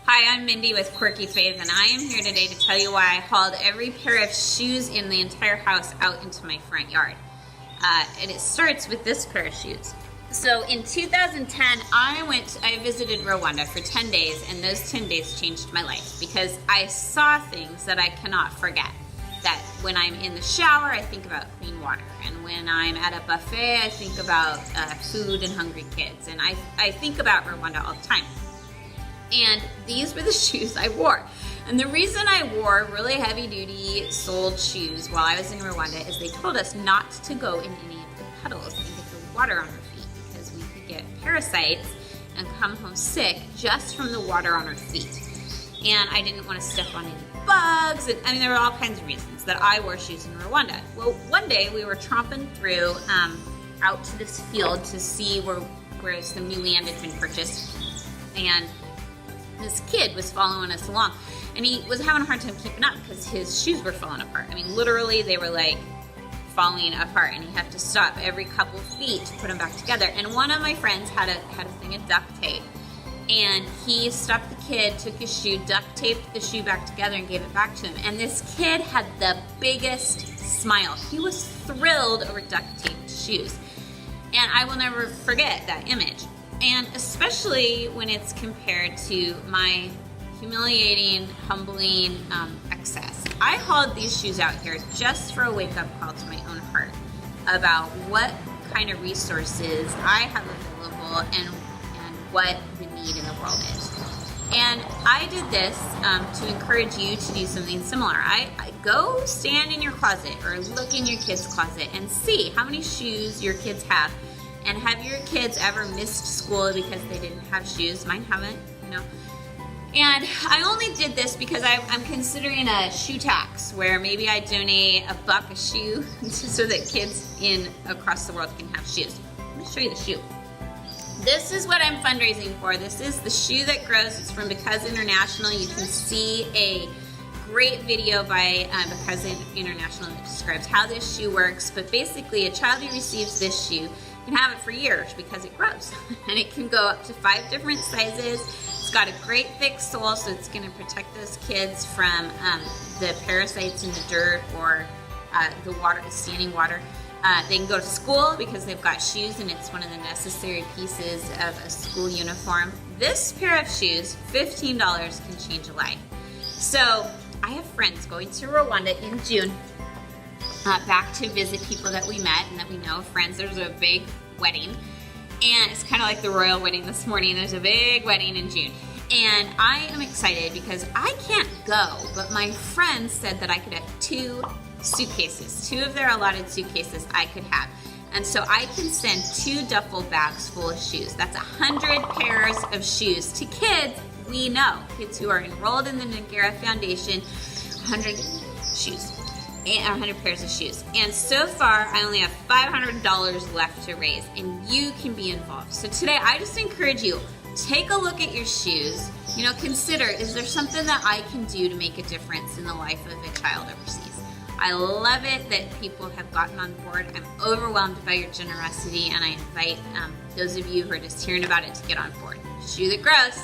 Hi, I'm Mindy with Quirky Faith, and I am here today to tell you why I hauled every pair of shoes in the entire house out into my front yard. And it starts with this pair of shoes. So in 2010, I visited Rwanda for 10 days, and those 10 days changed my life because I saw things that I cannot forget. That when I'm in the shower, I think about clean water, and when I'm at a buffet, I think about food and hungry kids, and I think about Rwanda all the time. And these were the shoes I wore. And the reason I wore really heavy-duty soled shoes while I was in Rwanda is they told us not to go in any of the puddles and get the water on our feet because we could get parasites and come home sick just from the water on our feet. And I didn't want to step on any bugs, and there were all kinds of reasons that I wore shoes in Rwanda. Well, one day we were tromping through out to this field to see where some new land had been purchased, and this kid was following us along, and he was having a hard time keeping up because his shoes were falling apart. I mean, literally, they were like falling apart, and he had to stop every couple feet to put them back together. And one of my friends had a thing of duct tape, and he stopped the kid, took his shoe, duct taped the shoe back together, and gave it back to him. And this kid had the biggest smile. He was thrilled over duct taped shoes, and I will never forget that image. And especially when it's compared to my humiliating, humbling excess. I hauled these shoes out here just for a wake-up call to my own heart about what kind of resources I have available and what the need in the world is. And I did this to encourage you to do something similar. I go stand in your closet or look in your kid's closet and see how many shoes your kids have. And have your kids ever missed school because they didn't have shoes? Mine haven't, And I only did this because I'm considering a shoe tax where maybe I donate $1 a shoe so that kids across the world can have shoes. Let me show you the shoe. This is what I'm fundraising for. This is the shoe that grows. It's from Because International. You can see a great video by Because International that describes how this shoe works. But basically, a child who receives this shoe can have it for years because it grows. And it can go up to 5 different sizes. It's got a great thick sole, so it's going to protect those kids from the parasites in the dirt or the water, the standing water. They can go to school because they've got shoes, and it's one of the necessary pieces of a school uniform. This pair of shoes, $15, can change a life. So I have friends going to Rwanda in June, back to visit people that we met and that we know, friends. There's a big wedding, and it's kind of like the royal wedding this morning. There's a big wedding in June, and I am excited because I can't go, but my friends said that I could have 2 suitcases, 2 of their allotted suitcases I could have. And so I can send 2 duffel bags full of shoes. That's 100 pairs of shoes to kids we know, kids who are enrolled in the Nagara Foundation. 100 shoes. 100 pairs of shoes. And so far, I only have $500 left to raise, and you can be involved. So today, I just encourage you, take a look at your shoes. Consider, is there something that I can do to make a difference in the life of a child overseas? I love it that people have gotten on board. I'm overwhelmed by your generosity, and I invite those of you who are just hearing about it to get on board. Shoe that grows.